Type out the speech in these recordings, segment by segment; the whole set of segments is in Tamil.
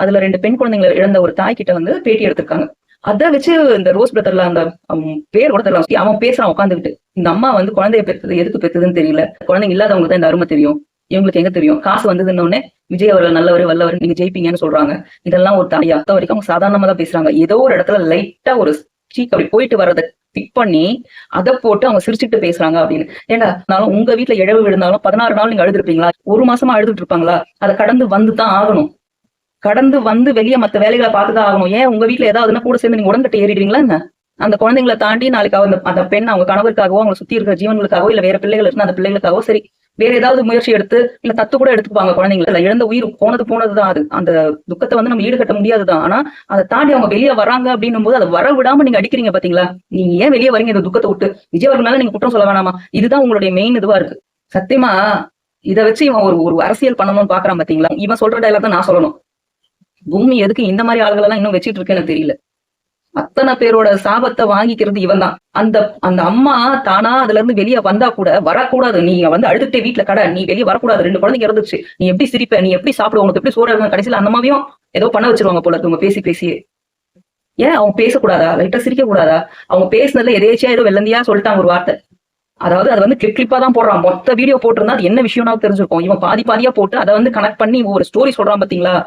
அதுல 2 பெண் குழந்தைங்களை இழந்த ஒரு தாய் கிட்ட வந்து பேட்டி எடுத்திருக்காங்க. அத வச்சு இந்த ரோஸ் பிரதர்ல அந்த பேர் கூட தெரியல. அவன் பேசுறான் உட்காந்துக்கிட்டு. இந்த அம்மா வந்து குழந்தைய பெத்தது எதுக்கு பெத்ததுன்னு தெரியல. குழந்தைங்க இல்லாதவங்களுக்கு தான் இந்த அருமை தெரியும். இவங்களுக்கு எங்க தெரியும்? காசு வந்ததுன்ன உடனே விஜய் அவர்கள் நல்லவர், வல்லவர், நீங்க ஜெயிப்பீங்கன்னு சொல்றாங்க. இதெல்லாம் ஒரு தாயா? அத்த வரைக்கும் அவங்க சாதாரணமா தான் பேசுறாங்க. ஏதோ ஒரு இடத்துல லைட்டா ஒரு சீக் அப்படி போயிட்டு வர்றத பிக் பண்ணி அதை போட்டு அவங்க சிரிச்சுட்டு பேசுறாங்க அப்படின்னு. ஏண்டா நாளும் உங்க வீட்டுல இழவு விழுந்தாலும் 16 நாள் நீங்க அழுதுருப்பீங்களா? 1 மாசமா அழுதுட்டு இருப்பாங்களா? அதை கடந்து வந்துதான் ஆகணும். கடந்து வந்து வெளியே மத்த வேலைகளை பார்த்துதான் ஆகணும். ஏன் உங்க வீட்டுல ஏதாவதுன்னா கூட சேர்ந்து நீங்க உடன்கட்டை ஏறிடுவீங்களா என்ன? அந்த குழந்தைங்களை தாண்டி நாளைக்கு அந்த பெண் அவங்க கணவருக்காகவோ அவங்க சுத்தி இருக்கிற ஜீவன்களுக்காகவோ இல்ல வேற பிள்ளைகள் இருக்கு அந்த பிள்ளைகளுக்காகவோ சரி வேற ஏதாவது முயற்சி எடுத்து இல்ல தத்து கூட எடுத்துக்குவாங்க. குழந்தைங்களை இழந்த உயிர் போனதுதான். அது அந்த துக்கத்தை வந்து நம்ம ஈடுகட்ட முடியாதுதான். ஆனா அதை தாண்டி அவங்க வெளியே வராங்க அப்படின்னும் போது அதை வர விடாம நீங்க அடிக்கிறீங்க பாத்தீங்களா? நீங்க ஏன் வெளியே வரீங்க இந்த துக்கத்தை விட்டு? விஜய் அவர்கள் மேல நீங்க குற்றம் சொல்ல வேணாமா? இதுதான் உங்களுடைய மெயின் இதுவா இருக்கு. சத்தியமா இதை வச்சு இவன் ஒரு அரசியல் பண்ணணும்னு பாக்குறான் பாத்தீங்களா? இவன் சொல்ற டைலாக் தான் நான் சொல்லணும். பூமி எதுக்கு இந்த மாதிரி ஆளுகள் எல்லாம் இன்னும் வச்சிட்டு இருக்குன்னு தெரியல. அத்தனை பேரோட சாபத்தை வாங்கிக்கிறது இவன் தான். அந்த அம்மா தானா அதுல இருந்து வெளியே வந்தா கூட வரக்கூடாது. நீ வந்து அழுதுட்டே வீட்டுல கடை, நீ வெளியே வரக்கூடாது. 2 குழந்தைங்க இறந்துச்சு, நீ எப்படி சிரிப்ப, நீ எப்படி சாப்பிடுவ, உனக்கு எப்படி சோறு இருக்கும்? கடைசியில அந்த அம்மாவையும் ஏதோ பண்ண வச்சிருவாங்க போல இருக்கு. பேசி பேசியே ஏன் அவங்க பேசக்கூடாதா? லைட்டா சிரிக்க கூடாதா? அவங்க பேசுனதுல எதேச்சியா ஏதோ வெள்ளந்தியா சொல்லிட்டாங்க ஒரு வார்த்தை. அதாவது அது வந்து கிளிப்பா தான் போடுறான். மொத்த வீடியோ போட்டிருந்தா அது என்ன விஷயம்னா தெரிஞ்சிருக்கும். இவன் பாதியா போட்டு அதை வந்து கனெக்ட் பண்ணி ஒரு ஸ்டோரி சொல்றான் பாத்தீங்களா?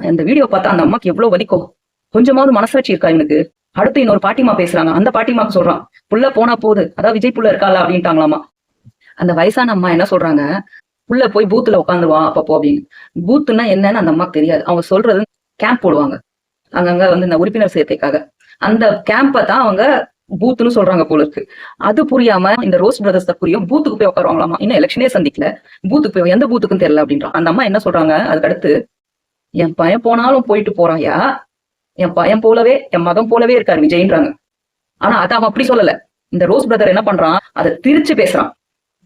அந்த வீடியோ பார்த்தா அந்த அம்மாக்கு எவ்வளவு வலிக்கும். கொஞ்சமாவது மனசாட்சி இருக்கா இவனுக்கு? அடுத்து இன்னொரு பாட்டிமா பேசுறாங்க. அந்த பாட்டிமாக்கு சொல்றான் புள்ள போனா போகுது, அதாவது விஜய் புள்ள இருக்கால அப்படின்ட்டாங்களாமா. அந்த வயசான அம்மா என்ன சொல்றாங்க, புள்ள போய் பூத்துல உட்காந்துருவான் அப்பப்போ அப்படின்னு. பூத்துன்னா என்னன்னு அந்த அம்மாக்கு தெரியாது. அவங்க சொல்றது கேம்ப் போடுவாங்க அங்கங்க வந்து இந்த உறுப்பினர் சேர்க்கைக்காக. அந்த கேம்பை தான் அவங்க பூத்துன்னு சொல்றாங்க போல இருக்கு. அது புரியாம இந்த ரோஸ் பிரதர்ஸ் புரியும் பூத்துக்கு போய் உட்காருவாங்களாமா. இன்னும் எலெக்ஷனே சந்திக்கல, பூத்துக்கு போய் எந்த பூத்துக்குன்னு தெரியல அப்படின்றான். அந்த அம்மா என்ன சொல்றாங்க அதுக்கு அடுத்து, என் பையன் போனாலும் போயிட்டு போறாயா, என் பையன் போலவே என் மகன் போலவே இருக்காரு விஜய்ன்றாங்க. ஆனா அதை அவன் அப்படி சொல்லல. இந்த ரோஸ் பிரதர் என்ன பண்றான், அதை திரிச்சு பேசுறான்.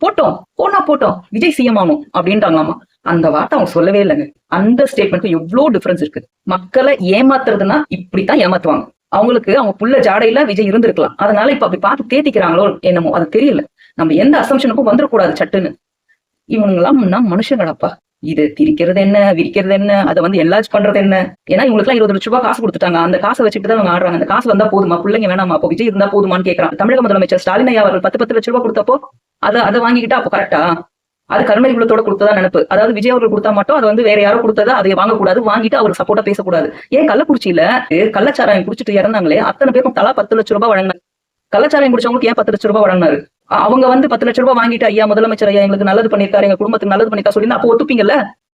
போட்டோம் விஜய் சிஎம் ஆகணும் அப்படின்றாங்களாமா. அந்த வார்த்தை அவங்க சொல்லவே இல்லைங்க. அந்த ஸ்டேட்மெண்ட்க்கு எவ்வளவு டிஃபரன்ஸ் இருக்கு. மக்களை ஏமாத்துறதுன்னா இப்படித்தான் ஏமாத்துவாங்க. அவங்களுக்கு அவங்க புள்ள ஜாடையில விஜய் இருந்திருக்கலாம், அதனால இப்ப அப்படி பார்த்து தேத்திக்கிறாங்களோ என்னமோ அது தெரியல. நம்ம எந்த அசம்ஷனுக்கும் வந்துடக்கூடாது சட்டுன்னு. இவங்கெல்லாம் மனுஷங்களாப்பா. இது திரிக்கிறது என்ன, விரிக்கிறது என்ன, அதை வந்து என்லார்ஜ் பண்றது என்ன? ஏன்னா இவங்களுக்கு எல்லாம் 20 லட்சம் ரூபாய் காசு கொடுத்துட்டாங்க. அந்த காசை வச்சுட்டு தான் அவங்க ஆடுறாங்க. அந்த காசு வந்தா போதுமா, பிள்ளைங்க வேணாமா, அப்போ விஜய் இருந்தா போதுமான்னு கேட்கறான். தமிழக முதலமைச்சர் ஸ்டாலின் ஐயா அவர்கள் 10 லட்சம் ரூபாய் கொடுத்தப்போ அதை வாங்கிக்கிட்டா அப்போ கரெக்டா? அது கருணை குலத்தோட கொடுத்ததா நினைப்பு. அதாவது விஜய் அவர்கள் கொடுத்தா மட்டும் அது வந்து வேற யாரோ கொடுத்ததா அதை வாங்கக்கூடாது, வாங்கிட்டு அவருக்கு சப்போர்ட்டா பேசக்கூடாது. ஏன் கள்ளக்குறிச்சியில கள்ளச்சாராயம் குடிச்சிட்டு இறந்தாங்களே அத்தனை பேருக்கும் தலா 10 லட்சம் ரூபாய் வழங்கினாங்க. கள்ளச்சாராயம் குடிச்சவங்களுக்கு ஏன் 10 லட்சம் ரூபாய் வழங்கினாரு? அவங்க வந்து 10 லட்சம் ரூபாய் வாங்கிட்டு ஐயா முதலமைச்சர் ஐயா எங்களுக்கு நல்லது பண்ணிருக்காரு, எங்க குடும்பத்துக்கு நல்லது பண்ணிருக்கா சொல்லி அப்போ ஒத்துப்பீங்கல்ல?